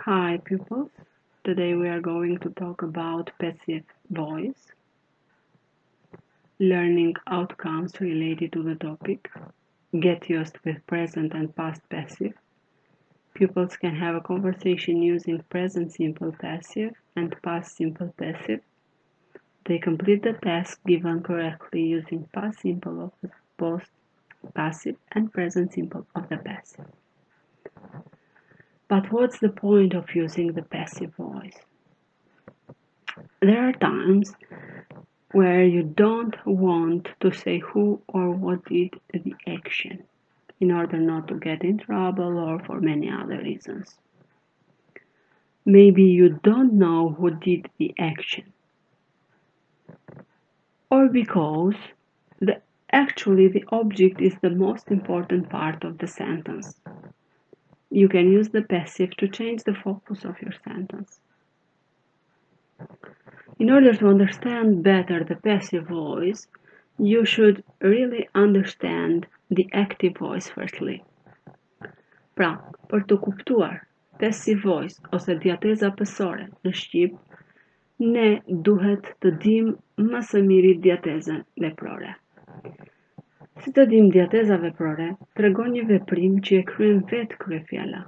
Hi pupils, today we are going to talk about passive voice, learning outcomes related to the topic, get used with present and past passive. Pupils can have a conversation using present simple passive and past simple passive. They complete the task given correctly using past simple of the both passive and present simple of the passive. But what's the point of using the passive voice? There are times where you don't want to say who or what did the action, in order not to get in trouble or for many other reasons. Maybe you don't know who did the action, or because actually the object is the most important part of the sentence. You can use the passive to change the focus of your sentence. In order to understand better the passive voice, you should really understand the active voice firstly. Pra, për të kuptuar passive voice ose diateza pësore në shqip, ne duhet të dim më së miri diatezën leprore. Si të dim diateza veprore, tregon një veprim që e kryen vetë kryefjala,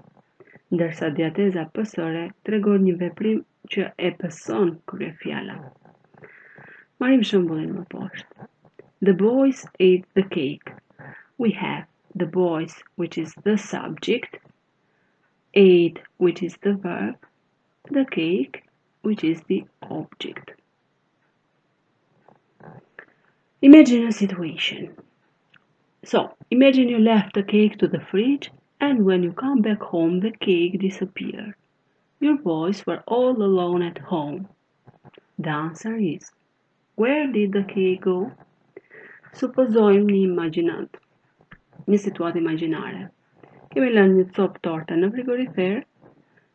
ndërsa diateza pësore tregon një veprim që e pëson kryefjala. Marrim shembullin më poshtë. The boys ate the cake. We have the boys, which is the subject, ate, which is the verb, the cake, which is the object. Imagine a situation. So, imagine you left the cake to the fridge, and when you come back home, the cake disappeared. Your boys were all alone at home. The answer is, where did the cake go? Supozojmë një situatë imagjinare. Kemi lënë një copë torte në frigorifer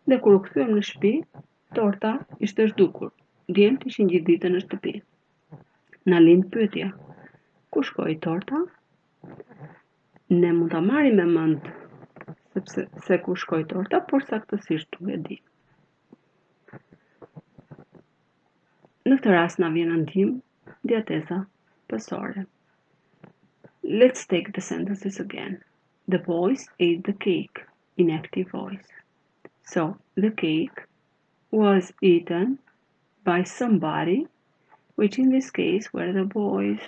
dhe kur u kthyem në shtëpi, torta ishte zhdukur. Djemt ishin gjithë ditën në shtëpi. Na lind pyetja, ku shkoi torta? Ne mund ta marrim me mend se ku shkoi torta, por saktësisht nuk e di. Në këtë rast na vjen në ndihmë diateza pësore. Let's take the sentences again. The boys ate the cake in active voice. So, the cake was eaten by somebody, which in this case were the boys.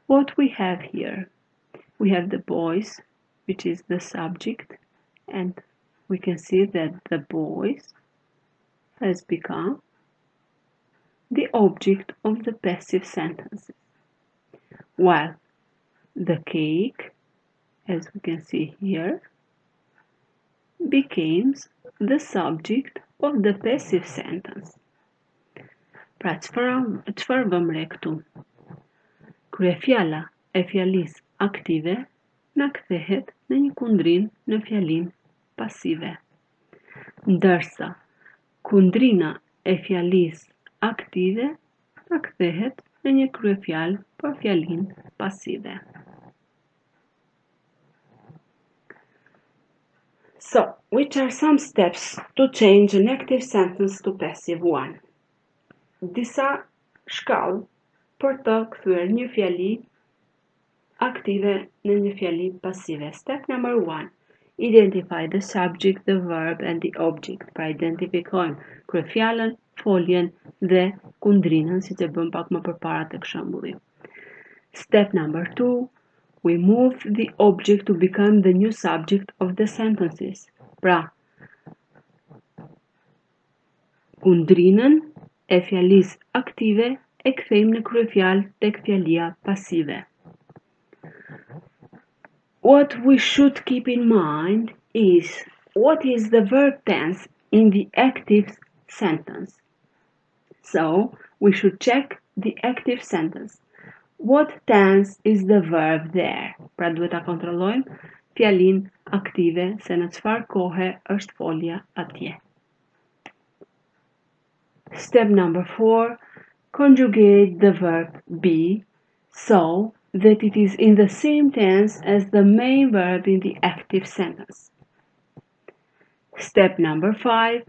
What we have here? We have the boys, which is the subject, and we can see that the boys has become the object of the passive sentences, while the cake, as we can see here, becomes the subject of the passive sentence. Pra, çfarë vëmë re këtu? Kryefjala e fjalisë aktive na kthehet në një kundrin në fjalinë pasive, ndërsa kundrina e fjalisë aktive na kthehet në një kryefjalë për fjalinë pasive. So, which are some steps to change an active sentence to passive one? Disa shkallë për të kthyer një fjali aktive në një fjali pasive. Step number 1. Identify the subject, the verb and the object. Pra identifikojmë kryefjalën, foljen dhe kundrinën, siç e bëm pak më përpara tek shembulli. Step number 2. We move the object to become the new subject of the sentences. Pra, kundrinën e fjalisë aktive e kthejmë në kryefjalë tek fjalia pasive. What we should keep in mind is what is the verb tense in the active sentence. So, we should check the active sentence. What tense is the verb there? Pra duhet ta kontrollojmë fjalin aktive se në çfarë kohe është folja atje. Step number 4. Conjugate the verb be so that it is in the same tense as the main verb in the active sentence. Step number 5.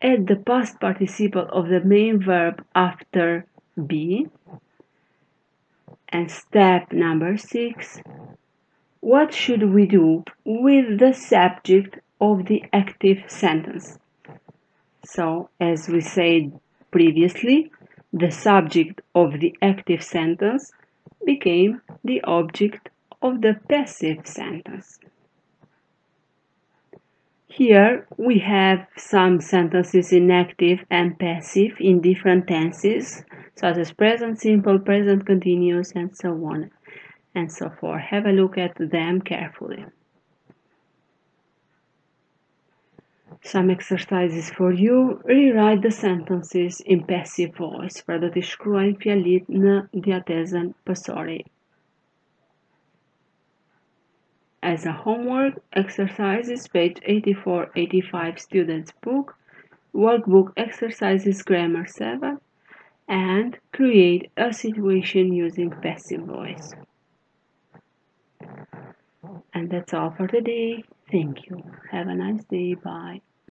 Add the past participle of the main verb after be. And step number 6. What should we do with the subject of the active sentence? So, as we said previously, the subject of the active sentence became the object of the passive sentence. Here we have some sentences in active and passive in different tenses, such as present simple, present continuous, and so on and so forth. Have a look at them carefully. Some exercises for you. Rewrite the sentences in passive voice për do t'i shkruajnë fjalit në diatezën pësori. As a homework, exercises page 84-85 students book, workbook exercises grammar 7, and create a situation using passive voice. And that's all for today. Thank you. Have a nice day. Bye.